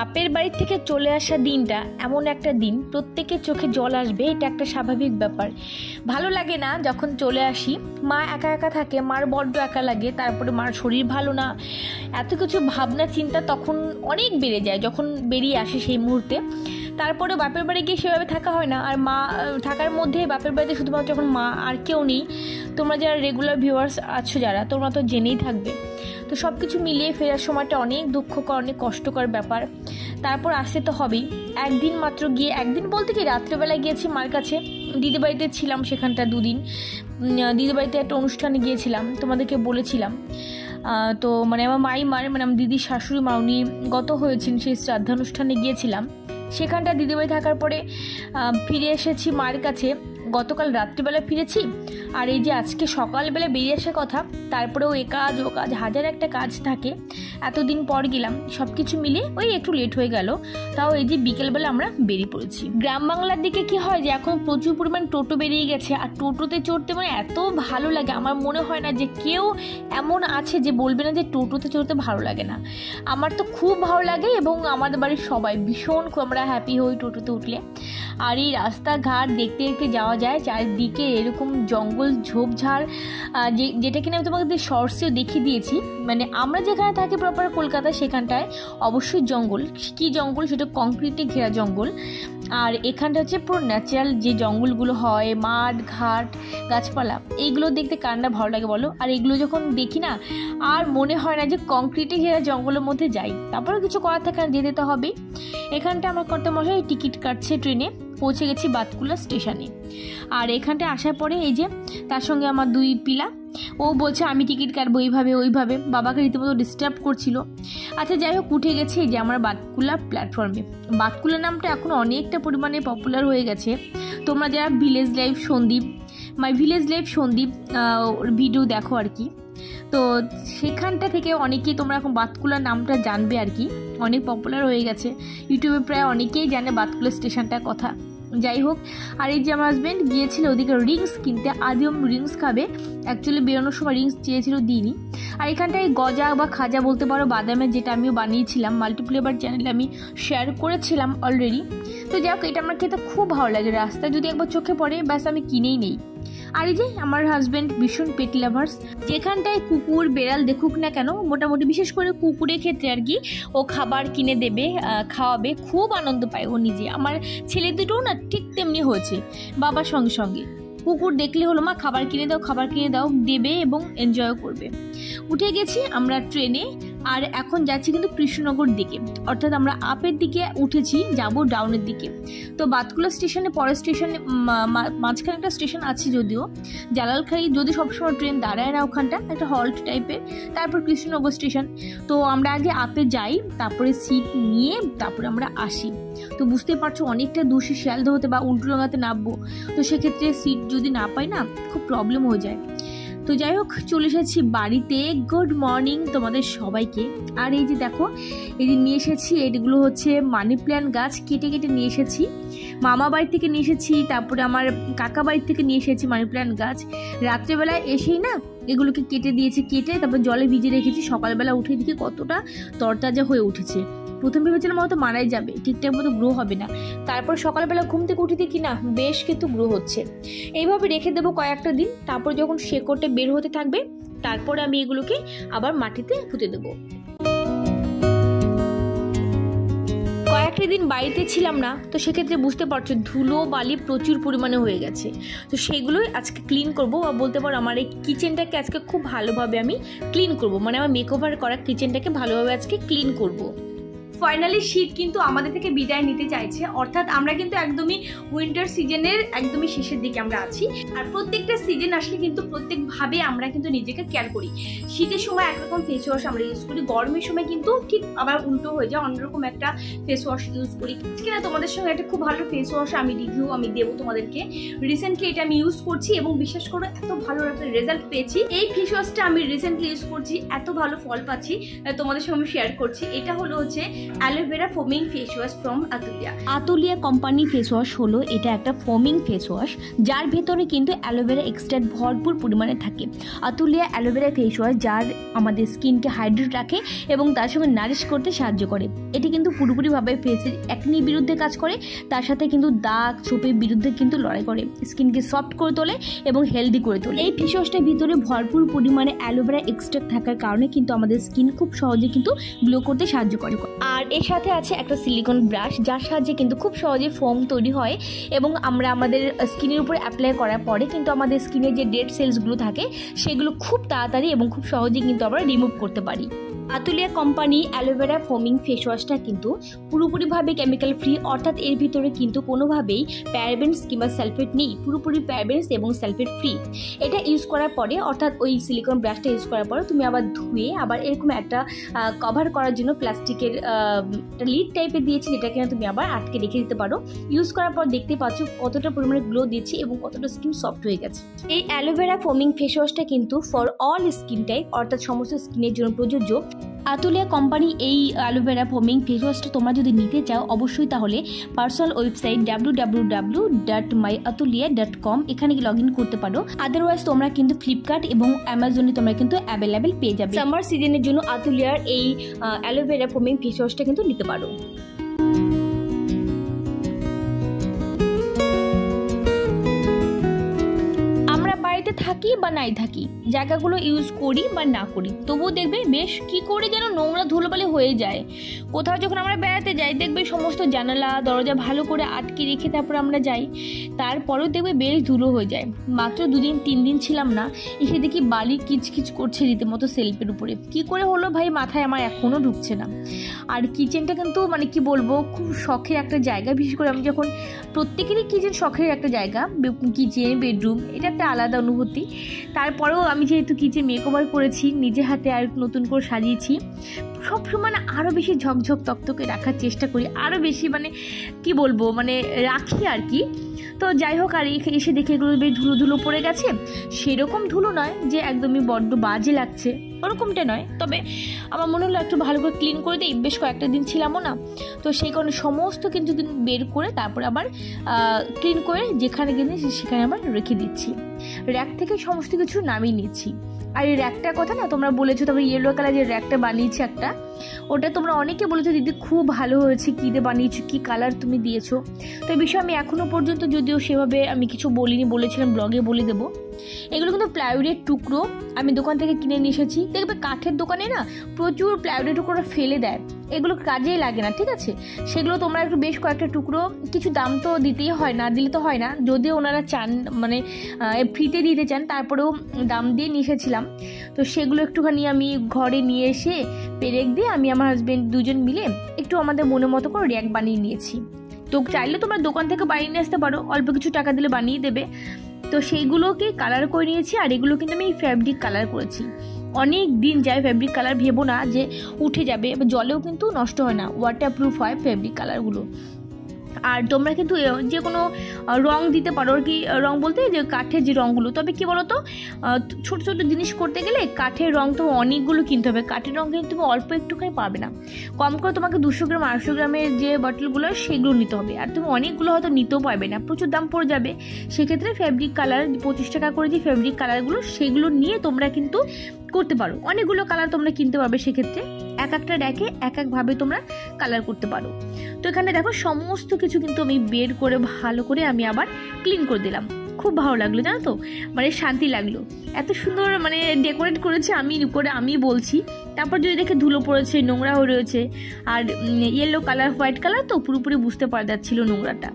বাপের বাড়ি থেকে চলে আসা দিনটা এমন একটা দিন, প্রত্যেকের চোখে জল আসবে, এটা একটা স্বাভাবিক ব্যাপার। ভালো লাগে না যখন চলে আসি, মা একা একা থাকে, মার বড্ড একা লাগে, তারপরে মার শরীর ভালো না, এত কিছু ভাবনা চিন্তা তখন অনেক বেড়ে যায় যখন বেরিয়ে আসে সেই মুহূর্তে। তারপরে বাপের বাড়ি গিয়ে সেভাবে থাকা হয় না, আর মা থাকার মধ্যে বাপের বাড়িতে শুধুমাত্র যখন মা আর কেউ নেই। তোমরা যারা রেগুলার ভিউয়ার্স আছো যারা, তোমরা তো জেনেই থাকবে। তো সব কিছু মিলিয়ে ফেরার সময়টা অনেক দুঃখকর, অনেক কষ্টকর ব্যাপার। তারপর আসতে তো হবেই। একদিন মাত্র গিয়ে, একদিন বলতে কি রাত্রেবেলায় গিয়েছি মার কাছে, দিদি বাড়িতে ছিলাম সেখানটা দুদিন। দিদি বাড়িতে একটা অনুষ্ঠানে গিয়েছিলাম, তোমাদেরকে বলেছিলাম। তো মানে আমার আমার দিদির শাশুড়ি মা উনি গত হয়েছেন, সেই শ্রাদ্ধানুষ্ঠানে গিয়েছিলাম। সেখানটা দিদিবাড়ি থাকার পরে ফিরে এসেছি মার কাছে। গতকাল রাত্রিবেলা ফিরেছি, আর এই যে আজকে সকালবেলা বেরিয়ে আসার কথা, তারপরেও এ কাজ ও কাজ, হাজার একটা কাজ থাকে। এতদিন পর গেলাম, সব কিছু মিলে ওই একটু লেট হয়ে গেল। তাও এই যে বিকেলবেলা আমরা বেরিয়ে পড়েছি। গ্রাম বাংলার দিকে কি হয় যে এখন প্রচুর পরিমাণ টোটো বেরিয়ে গেছে, আর টোটোতে চড়তে মানে এত ভালো লাগে। আমার মনে হয় না যে কেউ এমন আছে যে বলবে না যে টোটোতে চড়তে ভালো লাগে না। আমার তো খুব ভালো লাগে, এবং আমাদের বাড়ির সবাই ভীষণ আমরা হ্যাপি হই টোটোতে উঠলে। আর এই রাস্তাঘাট দেখতে দেখতে যাওয়া যায়, চারিদিকে এরকম জঙ্গল ঝোপঝাড়, যেটা কিনা আমি তোমাকে শর্টসেও দেখিয়ে দিয়েছি। মানে আমরা যেখানে থাকি প্রপার কলকাতা, সেখানটায় অবশ্যই জঙ্গল। কী জঙ্গল? সেটা কংক্রিটে ঘেরা জঙ্গল। আর এখানটা হচ্ছে পুরো ন্যাচারাল যে জঙ্গলগুলো হয়, মাঠ ঘাট গাছপালা, এইগুলো দেখতে কার না ভালো লাগে বলো। আর এগুলো যখন দেখি না, আর মনে হয় না যে কংক্রিটে ঘেরা জঙ্গলের মধ্যে যাই। তারপরে কিছু করার থাকে না, যেতে তো হবেই। এখানটা আমার কর্তামশাই টিকিট কাটছে ট্রেনে। পৌঁছে গেছি বাতকুলা স্টেশনে। আর এখানটা আসার পরে এই যে তার সঙ্গে আমার দুই পিলা, ও বলছে আমি টিকিট কাটবো এইভাবে ওইভাবে, বাবাকে রীতিমতো ডিস্টার্ব করছিল। আচ্ছা যাই হোক, উঠে গেছে এই যে আমার বাতকুলা প্ল্যাটফর্মে। বাতকুলা নামটা এখন অনেকটা পরিমাণে পপুলার হয়ে গেছে। তোমরা যারা village life Sandeep, my village life Sandeep video দেখো আর কি, তো সেখানটা থেকে অনেকেই তোমরা এখন বাতকুলা নামটা জানবে আর কি, অনেক পপুলার হয়ে গেছে। ইউটিউবে প্রায় অনেকেই জানে বাতকুলা স্টেশনটার কথা। যাই হোক, আর এই যে আমার হাজব্যান্ড গিয়েছিল ওদিকে রিংস কিনতে, আদিম রিংস খাবে। অ্যাকচুয়ালি বেরোনোর সময় রিংস চেয়েছিল, দিইনি। আর এখানটায় গজা বা খাজা বলতে পারো, বাদামের, যেটা আমিও বানিয়েছিলাম, মাল্টিপ্লেভার চ্যানেলে আমি শেয়ার করেছিলাম অলরেডি। তো যাই হোক, এটা আমার খেতে খুব ভালো লাগে। রাস্তায় যদি একবার চোখে পড়ে ব্যাস আমি কিনেই নেই। আর এই যে আমার হাজব্যান্ড ভীষণ পেট লাভার্স, যেখানটায় কুকুর বেড়াল দেখুক না কেন, মোটামুটি বিশেষ করে কুকুরের ক্ষেত্রে আর কি, ও খাবার কিনে দেবে, খাওয়াবে, খুব আনন্দ পায় ও নিজে। আমার ছেলে দুটোও না ঠিক তেমনি হয়েছে, বাবার সঙ্গে সঙ্গে। কুকুর দেখলে হলো মা খাবার কিনে দাও, খাবার কিনে দাও, দেবে এবং এনজয়ও করবে। উঠে গেছি আমরা ট্রেনে, আর এখন যাচ্ছি কিন্তু কৃষ্ণনগর দিকে, অর্থাৎ আমরা আপের দিকে উঠেছি, যাব ডাউনের দিকে। তো বাতকুলা স্টেশনে পরের স্টেশনে মাঝখানে একটা স্টেশন আছে যদিও, জালালখাই, যদি সবসময় ট্রেন দাঁড়ায় না ওখানটা, একটা হল্ট টাইপের। তারপর কৃষ্ণনগর স্টেশন। তো আমরা আগে আপে যাই, তারপরে সিট নিয়ে তারপরে আমরা আসি। তো বুঝতেই পারছো অনেকটা দূর, শিয়ালদা হতে বা উল্টোডাঙাতে নামবো, তো সেক্ষেত্রে সিট যদি না পাই না, খুব প্রবলেম হয়ে যায়। তো যাই হোক, চলে এসেছি বাড়িতে। গুড মর্নিং তোমাদের সবাইকে। আর এই যে দেখো, এই যে নিয়ে এসেছি, এগুলো হচ্ছে মানি প্ল্যান্ট গাছ, কেটে কেটে নিয়ে এসেছি। মামা বাড়ি থেকে নিয়ে এসেছি, তারপরে আমার কাকা বাড়ি থেকে নিয়ে এসেছি মানি প্ল্যান্ট গাছ। রাত্রেবেলায় এসেই না এগুলোকে কেটে দিয়েছি, কেটে তারপর জলে ভিজে রেখেছি। সকালবেলা উঠে দিকে কতটা তরতাজা হয়ে উঠেছে। প্রথম ভেবেছিলাম হয়তো মারাই যাবে, ঠিকঠাক মতো গ্রো হবে না। তারপর সকালবেলা ঘুম থেকে উঠে দেখি না, বেশ কিন্তু গ্রো হচ্ছে। এইভাবে রেখে দেবো কয়েকটা দিন, তারপর যখন শেকড়ে বের হতে থাকবে, তারপরে আমি এগুলোকে আবার মাটিতে পুঁতে দেবো। কয়েকটা দিন বাড়িতে ছিলাম না, তো সেক্ষেত্রে বুঝতে পারছো ধুলো বালি প্রচুর পরিমাণে হয়ে গেছে। তো সেগুলোই আজকে ক্লিন করবো, বা বলতে পারো আমার এই কিচেনটাকে আজকে খুব ভালোভাবে আমি ক্লিন করবো। মানে আমার মেকওভার করা কিচেনটাকে ভালোভাবে আজকে ক্লিন করবো। ফাইনালি শীত কিন্তু আমাদের থেকে বিদায় নিতে চাইছে, অর্থাৎ আমরা কিন্তু একদমই উইন্টার সিজনের একদমই শেষের দিকে আমরা আছি। আর প্রত্যেকটা সিজন আসলে কিন্তু প্রত্যেকভাবে আমরা কিন্তু নিজেকে কেয়ার করি। শীতের সময় একরকম ফেস ওয়াশ আমরা ইউজ করি, গরমের সময় কিন্তু ঠিক আবার উল্টো হয়ে যায়, অন্যরকম একটা ফেস ওয়াশ ইউজ করি। কিনা তোমাদের সঙ্গে একটা খুব ভালো ফেস ওয়াশ আমি রিভিউ আমি দেবো তোমাদেরকে। রিসেন্টলি এটা আমি ইউজ করছি এবং বিশ্বাস করো এত ভালো একটা রেজাল্ট পেয়েছি। এই ফেস ওয়াশটা আমি রিসেন্টলি ইউজ করছি, এত ভালো ফল পাচ্ছি, তোমাদের সঙ্গে আমি শেয়ার করছি। এটা হলো হচ্ছে aloe vera foaming face wash from আতুলিয়া। আতুলিয়া কোম্পানি ফেস ওয়াশ হলো এটা একটা ফোমিং ফেস ওয়াশ, যার ভেতরে কিন্তু অ্যালোভেরা এক্সট্রাক্ট ভরপুর পরিমাণে থাকে। আতুলিয়া অ্যালোভেরা ফেস ওয়াশ যার আমাদের স্কিনকে হাইড্রেট রাখে এবং তার সঙ্গে নারিশ করতে সাহায্য করে। এটি কিন্তু পুরোপুরিভাবে ফেসের অ্যাকনির বিরুদ্ধে কাজ করে, তার সাথে কিন্তু দাগ ছোপের বিরুদ্ধে কিন্তু লড়াই করে, স্কিনকে সফট করে তোলে এবং হেলদি করে তোলে। এই ফেস ওয়াশটার ভিতরে ভরপুর পরিমাণে অ্যালোভেরা এক্সট্রাক্ট থাকার কারণে কিন্তু আমাদের স্কিন খুব সহজে কিন্তু গ্লো করতে সাহায্য করে। আর এর সাথে আছে একটা সিলিকন ব্রাশ, যার সাহায্যে কিন্তু খুব সহজে ফোম তৈরি হয় এবং আমরা আমাদের স্কিনের উপর অ্যাপ্লাই করার পরে কিন্তু আমাদের স্কিনে যে ডেড সেলসগুলো থাকে সেগুলো খুব তাড়াতাড়ি এবং খুব সহজে কিন্তু আমরা রিমুভ করতে পারি। আতুলিয়া কোম্পানি অ্যালোভেরা ফোমিং ফেস ওয়াশটা কিন্তু পুরোপুরিভাবে কেমিক্যাল ফ্রি, অর্থাৎ এর ভিতরে কিন্তু কোনোভাবেই প্যারাবেনস কিংবা সালফেট নেই, পুরোপুরি প্যারাবেনস এবং সালফেট ফ্রি। এটা ইউজ করার পরে, অর্থাৎ ওই সিলিকন ব্রাশটা ইউজ করার পরে তুমি আবার ধুয়ে আবার এরকম একটা কভার করার জন্য প্লাস্টিকের লিড টাইপের দিয়েছি, যেটা কিনা তুমি আবার আটকে রেখে দিতে পারো। ইউজ করার পর দেখতে পাচ্ছ কতটা পরিমাণে গ্লো দিচ্ছে এবং কতটা স্কিন সফট হয়ে গেছে। এই অ্যালোভেরা ফোমিং ফেস ওয়াশটা কিন্তু ফর অল স্কিন টাইপ, অর্থাৎ সমস্ত স্কিনের জন্য প্রযোজ্য। আতুলিয়া কোম্পানি এই অ্যালোভেরা ফোমিং ফেস ওয়াশটা তোমরা যদি নিতে চাও অবশ্যই তাহলে পার্সোনাল ওয়েবসাইট www.myatulia.com এখানে লগ ইন করতে পারো। আদারওয়াইজ তোমরা কিন্তু ফ্লিপকার্ট এবং অ্যামাজনে তোমরা কিন্তু অ্যাভেলেবেল পেয়ে যাবে। সামার সিজনের জন্য আতুলিয়ার এই অ্যালোভেরা ফোমিং ফেস ওয়াশটা কিন্তু নিতে পারো। থাকি বা নাই থাকি, জায়গাগুলো ইউজ করি বা না করি, তবুও দেখবে বেশ কি করে যেন নোংরা ধুলোবালি হয়ে যায়। কোথাও যখন আমরা বেড়াতে যাই দেখবে সমস্ত জানালা দরজা ভালো করে আটকে রেখে তারপর আমরা যাই, তারপরেও দেখবে বেশ ধুলো হয়ে যায়। মাত্র 2-3 দিন ছিলাম না, এসে দেখি বালি কিচকিচ করছে রীতিমতো সেলফের উপরে। কি করে হলো ভাই মাথায় আমার এখনও ঢুকছে না। আর কিচেনটা কিন্তু মানে কি বলবো, খুব শখের একটা জায়গা। বিশেষ করে আমি যখন, প্রত্যেকেরই কিচেন শখের একটা জায়গা, কিচেন বেডরুম এটা একটা আলাদা অনুভূতি। তারপরেও আমি যেহেতু কিচেন মেকওভার করেছি, নিজে হাতে আর নতুন করে সাজিয়েছি, সবসময় না আরও বেশি ঝকঝক তকতকে রাখার চেষ্টা করি, আরও বেশি মানে কি বলবো মানে রাখি আর কি। তো যাই হোক, আর এসে দেখে এগুলো বেশ ধুলো ধুলো পড়ে গেছে। সেরকম ধুলো নয় যে একদমই বড্ড বাজে লাগছে, ওরকমটা নয়, তবে আমার মনে হলো একটু ভালো করে ক্লিন করে দিই, বেশ কয়েকটা দিন ছিলামও না। তো সেই কারণে সমস্ত কিন্তু বের করে তারপর আবার ক্লিন করে যেখানে কিনেছি সেখানে আবার রেখে দিচ্ছি। র্যাক থেকে সমস্ত কিছু নামিয়ে নিচ্ছি। আর এই র্যাকটার কথা না তোমরা বলেছো, তবে ইয়েলো কালার যে র্যাকটা বানিয়েছি একটা, ওটা তোমরা অনেকে বলেছো দিদি খুব ভালো হয়েছে, কী দিয়ে বানিয়েছো, কী কালার তুমি দিয়েছো। তো এই বিষয়ে আমি এখনও পর্যন্ত যদিও সেভাবে আমি কিছু বলিনি, বলেছিলাম ব্লগে বলে দেবো। এগুলো কিন্তু প্লাইউডের টুকরো, আমি দোকান থেকে কিনে নিয়ে এসেছি। দেখবে কাঠের দোকানে না প্রচুর প্লাইউডের টুকরো ফেলে দেয়, এগুলো কাজেই লাগে না, ঠিক আছে। সেগুলো তোমরা একটু বেশ কয়েকটা টুকরো, কিছু দাম তো দিতেই হয়, না দিলে তো হয় না, যদিও ওনারা চান মানে ফ্রিতে দিতে চান, তারপরেও দাম দিয়ে নিয়ে এসেছিলাম। তো সেগুলো একটুখানি আমি ঘরে নিয়ে এসে পেরেক দিয়ে আমি আমার হাজব্যান্ড দুজন মিলে একটু আমাদের মনের মতো করে র্যাক বানিয়ে নিয়েছি। তো চাইলে তোমরা দোকান থেকে বানিয়ে নিয়ে আসতে পারো, অল্প কিছু টাকা দিলে বানিয়ে দেবে। তো সেইগুলোকে কালার করে নিয়েছি, আর এগুলো কিন্তু আমি ফ্যাব্রিক কালার করেছি। অনেক দিন যায় ফ্যাব্রিক কালার, ভেবো না যে উঠে যাবে, জলেও কিন্তু নষ্ট হয় না, ওয়াটারপ্রুফ হয় ফ্যাব্রিক কালারগুলো। আর তোমরা কিন্তু যে কোনো রং দিতে পারো আর কি, রং বলতে যে কাঠের যে রঙগুলো। তবে কি বলো তো, ছোটো ছোটো জিনিস করতে গেলে কাঠের রং তো অনেকগুলো কিনতে হবে, কাঠের রং কিন্তু তুমি অল্প একটুখানি পারবে না, কম করে তোমাকে 200 গ্রাম 800 গ্রামের যে বটলগুলো সেগুলো নিতে হবে। আর তুমি অনেকগুলো হয়তো নিতেও পারবে না, প্রচুর দাম পড়ে যাবে। সেক্ষেত্রে ফ্যাব্রিক কালার 25 টাকা করে যে ফ্যাব্রিক কালারগুলো সেগুলো নিয়ে তোমরা কিন্তু করতে পারো, অনেকগুলো কালার তোমরা কিনতে পারবে। সেক্ষেত্রে এক একটা র্যাকে এক একভাবে তোমরা কালার করতে পারো। তো এখানে দেখো সমস্ত কিছু কিন্তু আমি বের করে ভালো করে আমি আবার ক্লিন করে দিলাম। খুব ভালো লাগলো জানো তো, মানে শান্তি লাগলো, এত সুন্দর মানে ডেকোরেট করেছে আমি বলছি। তারপর যদি দেখে ধুলো পড়েছে, নোংরা হয়ে রয়েছে, আর ইয়েলো কালার হোয়াইট কালার তো পুরোপুরি বুঝতে পারা যাচ্ছিল নোংরাটা।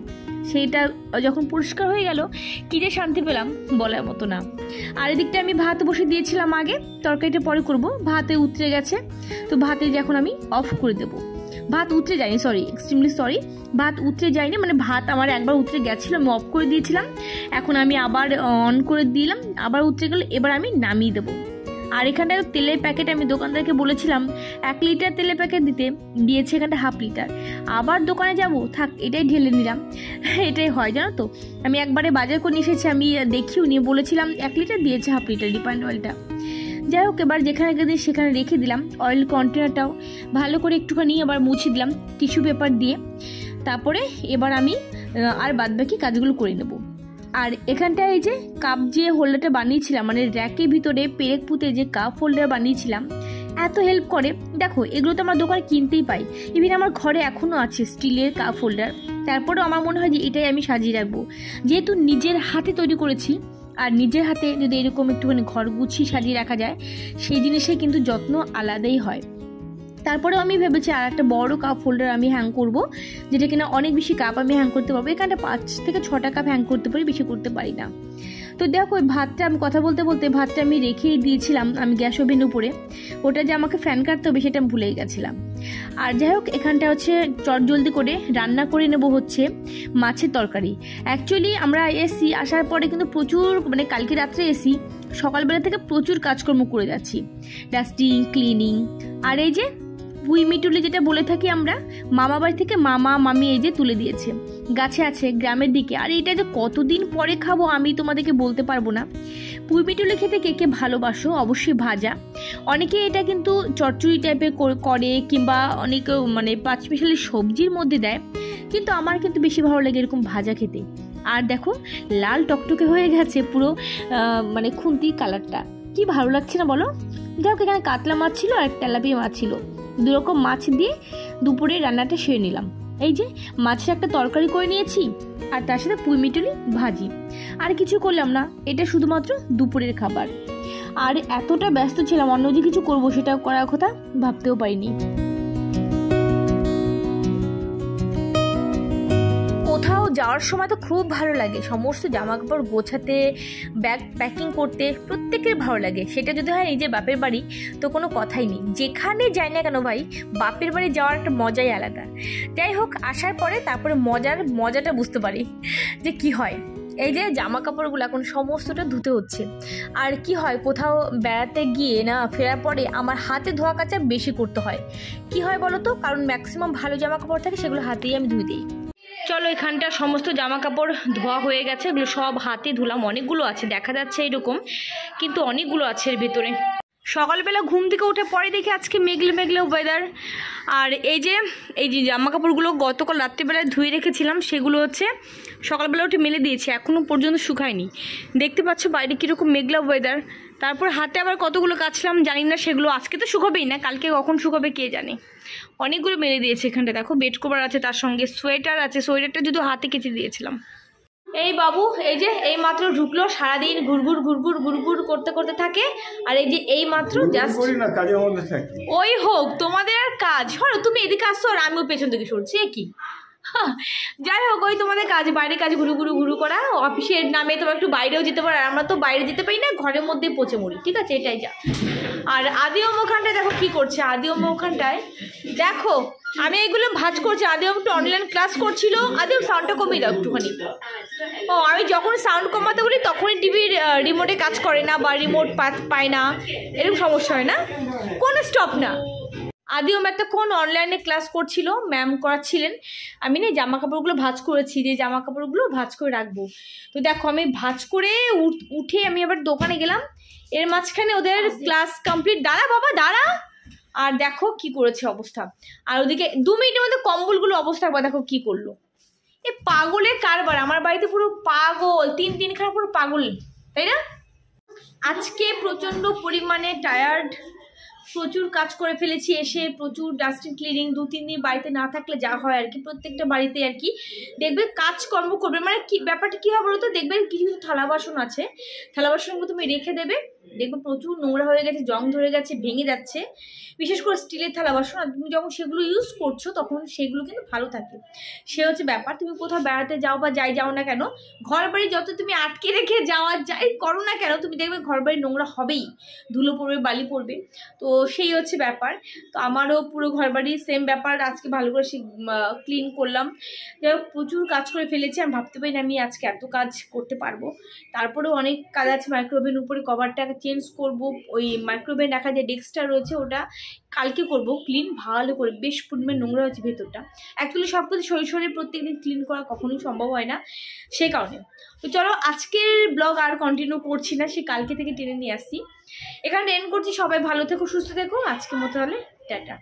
সেইটা যখন পরিষ্কার হয়ে গেল কী যে শান্তি পেলাম বলার মতো না। আর এদিকটা আমি ভাত বসে দিয়েছিলাম আগে, তরকারিটা পরে করব। ভাতে উতরে গেছে, তো ভাতে এখন আমি অফ করে দেবো। ভাত উতরে যায়নি, এক্সট্রিমলি সরি, ভাত উতরে যায়নি, মানে ভাত আমার একবার উতরে গেছিলো, আমি অফ করে দিয়েছিলাম, এখন আমি আবার অন করে দিলাম, আবার উতরে গেল, এবার আমি নামিয়ে দেবো। আর এখানটায় তেলের প্যাকেট আমি দোকানদারকে বলেছিলাম 1 লিটার তেলের প্যাকেট দিয়েছে এখানটা 1/2 লিটার। আবার দোকানে যাব, থাক এটাই ঢেলে নিলাম, এটাই হয় জানো তো। আমি একবারে বাজার করে নিয়ে এসেছি, আমি দেখিও নিয়ে বলেছিলাম 1 লিটার দিয়েছে 1/2 লিটার রিফাইন্ড অয়েলটা। যাই হোক, এবার যেখানে গেছি সেখানে রেখে দিলাম। অয়েল কন্টেনারটাও ভালো করে একটুখানি আবার মুছে দিলাম টিস্যু পেপার দিয়ে। তারপরে এবার আমি আর বাদবাকি কাজগুলো করে নেব। আর এখানটায় এই যে কাপ যে হোল্ডারটা বানিয়েছিলাম, মানে র্যাকের ভিতরে পেরেক পুঁতে যে কাপ হোল্ডার বানিয়েছিলাম, এত হেল্প করে। দেখো, এগুলো তো আমার দোকানে কিনতেই পাই, ইভেন আমার ঘরে এখনও আছে স্টিলের কাপ হোল্ডার। তারপরেও আমার মনে হয় যে এটাই আমি সাজিয়ে রাখবো, যেহেতু নিজের হাতে তৈরি করেছি। আর নিজের হাতে যদি এরকম একটুখানি ঘর গুছিয়ে সাজিয়ে রাখা যায়, সেই জিনিসের কিন্তু যত্ন আলাদাই হয়। তারপরে আমি ভেবেছি আর একটা বড় কাপ হোল্ডার আমি হ্যাং করব, যেটা কিনা অনেক বেশি কাপ আমি হ্যাং করতে পারবো। এখানটা 5 থেকে 6টা কাপ হ্যাং করতে পারি, বেশি করতে পারি না। তো দেখো, ওই ভাতটা আমি কথা বলতে বলতে ভাতটা আমি রেখেই দিয়েছিলাম আমি গ্যাস ওভেন উপরে। ওটা যে আমাকে ফ্যান কাটতে হবে সেটা আমি ভুলেই গেছিলাম। আর যাই হোক, এখানটা হচ্ছে চটজলদি করে রান্না করে নেব হচ্ছে মাছের তরকারি। অ্যাকচুয়ালি আমরা এসি আসার পরে কিন্তু প্রচুর, মানে কালকে রাত্রে এসি, সকালবেলা থেকে প্রচুর কাজকর্ম করে যাচ্ছি, ডাস্টিং, ক্লিনিং। আর এই যে পুঁই মিটুলি যেটা বলে থাকি আমরা, মামা বাড়ি থেকে মামা মামি এই যে তুলে দিয়েছে, গাছে আছে গ্রামের দিকে। আর এটা যে কতদিন পরে খাবো আমি তোমাদেরকে বলতে পারবো না। পুঁই মিটুলি খেতে কে কে ভালোবাসো অবশ্যই ভাজা, অনেকে এটা কিন্তু চচ্চড়ি টাইপের করে, কিংবা অনেকে মানে 5 স্পেশালি সবজির মধ্যে দেয়, কিন্তু আমার কিন্তু বেশি ভালো লাগে এরকম ভাজা খেতে। আর দেখো, লাল টকটকে হয়ে গেছে পুরো, মানে খুন্তি কালারটা, কি ভালো লাগছে না বলো। যাই হোক, এখানে কাতলা মাছ ছিল আর তেলাপিয়া মাছ ছিল, দুরকম মাছ দিয়ে দুপুরে রান্নাটা সেরে নিলাম। এই যে মাছের একটা তরকারি করে নিয়েছি, আর তার সাথে পুঁই মিটুলি ভাজি, আর কিছু করলাম না। এটা শুধুমাত্র দুপুরের খাবার। আর এতটা ব্যস্ত ছিলাম, অন্য যে কিছু করবো সেটা করার কথা ভাবতেও পারিনি। কোথাও যাওয়ার সময় তো খুব ভালো লাগে সমস্ত জামা কাপড় গোছাতে, ব্যাগ প্যাকিং করতে, প্রত্যেকের ভালো লাগে। সেটা যদি হয় নিজের বাপের বাড়ি তো কোনো কথাই নেই, যেখানে যাই না কেন ভাই, বাপের বাড়ি যাওয়ার একটা মজাই আলাদা। যাই হোক, আসার পরে তারপরে মজাটা বুঝতে পারি যে কি হয়। এই যে জামা কাপড়গুলো এখন সমস্তটা ধুতে হচ্ছে। আর কি হয়, কোথাও বেড়াতে গিয়ে না ফেরার পরে আমার হাতে ধোয়া কাচা বেশি করতে হয়। কি হয় বলো তো, কারণ ম্যাক্সিমাম ভালো জামা কাপড় থাকে, সেগুলো হাতেই আমি ধুয়ে দিই। চলো, এখানটা সমস্ত জামা কাপড় ধোয়া হয়ে গেছে, এগুলো সব হাতে ধুলাম। অনেকগুলো আছে, দেখা যাচ্ছে এরকম, কিন্তু অনেকগুলো আছে এর ভেতরে। সকালবেলা ঘুম থেকে উঠে পরে দেখি আজকে মেঘলে মেঘলে ওয়েদার। আর এই যে জামা কাপড়গুলো গতকাল রাত্রিবেলায় ধুয়ে রেখেছিলাম, সেগুলো হচ্ছে সকালবেলা উঠে মেলে দিয়েছি, এখনও পর্যন্ত শুকায়নি। দেখতে পাচ্ছ বাইরে কীরকম মেঘলা ওয়েদার। তারপর হাতে আবার কতগুলো কাচলাম, জানি না সেগুলো আজকে তো শুকাবেই না, কালকে কখন শুকাবে কে জানে। অনেকগুলো মেলে দিয়েছে। এখানটা দেখো বেড কভার আছে, তার সঙ্গে সোয়েটার আছে, সোয়েটারটা যদি হাতে কেচে দিয়েছিলাম। এই বাবু এই যে এই মাত্র ঢুকলো, সারাদিন ঘুরঘুর ঘুরঘুর ঘুরঘুর করতে করতে থাকে। আর এই যে এই মাত্র জাস্ট ওই হোক তোমাদের আর কাজ, সরো তুমি এদিকে আসছো আর আমিও পেছন থেকে সরছি, কি যাই হোক, ওই তোমাদের কাজ, বাইরের কাজ ঘুরু ঘুরু ঘুরু করা, অফিসের নামে তোমার একটু বাইরেও যেতে পারো, আর আমরা তো বাইরে যেতে পারি না, ঘরের মধ্যে পচে মরি, ঠিক আছে, এটাই যা। আর আদিওম ওখানটায় দেখো কি করছে, আদিওম ওখানটায় দেখো আমি এগুলো ভাজ করছি। আদিওম একটু অনলাইন ক্লাস করছিল। আদিওম সাউন্ডটা কমিয়ে দাও একটুখানি। ও, আমি যখন সাউন্ড কমাতে বলি তখনই টিভির রিমোটে কাজ করে না, বা রিমোট পায় না, এরকম সমস্যা হয় না, কোনো স্টপ না। আদিওম এতক্ষণ অনলাইনে ক্লাস করছিল, ম্যাম করাচ্ছিলেন। আমি না জামা কাপড়গুলো ভাঁজ করেছি, যে জামা কাপড়গুলো ভাঁজ করে রাখবো। তো দেখো আমি ভাঁজ করে উঠে আমি আবার দোকানে গেলাম, এর মাঝখানে ওদের ক্লাস কমপ্লিট। দাঁড়া বাবা দাঁড়া। আর দেখো কি করেছে অবস্থা। আর ওদিকে 2 মিনিটের মধ্যে কম্বলগুলো অবস্থা একবার দেখো কি করলো। এ পাগলের কারবার, আমার বাড়িতে পুরো পাগল, 3 দিনখানা পুরো পাগল, তাই না? আজকে প্রচণ্ড পরিমাণে টায়ার্ড, প্রচুর কাজ করে ফেলেছি, এসে প্রচুর ডাস্টিং ক্লিনিং। 2-3 দিন বাড়িতে না থাকলে যা হয় আর কি, প্রত্যেকটা বাড়িতে আর কি দেখবে কাজকর্ম করবে, মানে কি ব্যাপারটা কী হবে বলো তো, দেখবে কিছু কিছু থালা বাসন আছে, থালা বাসনগুলো তুমি রেখে দেবে, দেখবে প্রচুর নোংরা হয়ে গেছে, জং ধরে গেছে, ভেঙে যাচ্ছে। বিশেষ করে স্টিলের থালা বাসন, আর তুমি যখন সেগুলো ইউজ করছো তখন সেগুলো কিন্তু ভালো থাকে। সে হচ্ছে ব্যাপার। তুমি কোথাও বেড়াতে যাও বা যাও না কেন, ঘর বাড়ি যত তুমি আটকে রেখে যাই করো না কেন, তুমি দেখবে ঘর বাড়ি নোংরা হবেই, ধুলো পড়বে, বালি পড়বে। তো সেই হচ্ছে ব্যাপার। তো আমারও পুরো ঘর বাড়ি সেম ব্যাপার, আজকে ভালো করে ক্লিন করলাম। যাই হোক, প্রচুর কাজ করে ফেলেছি, আমি ভাবতে পারি না আমি আজকে এত কাজ করতে পারবো। তারপরেও অনেক কাজ আছে, মাইক্রোওভেন উপরে কভারটা ওটাকে চেঞ্জ করব। ওই মাইক্রোওয়েভে রাখা যে ডেস্কটা রয়েছে ওটা কালকে করব ক্লিন ভালো করে, বেশ পরিমাণে নোংরা হচ্ছে ভেতরটা। অ্যাকচুয়ালি সব কিছু শরীর প্রত্যেকদিন ক্লিন করা কখনোই সম্ভব হয় না, সেই কারণে। তো চলো আজকের ব্লগ আর কন্টিনিউ করছি না, সে কালকে থেকে টেনে নিয়ে আসছি। এখানে এন্ড করছি। সবাই ভালো থেকো, সুস্থ থেকো। আজকের মতো হলে টাটা।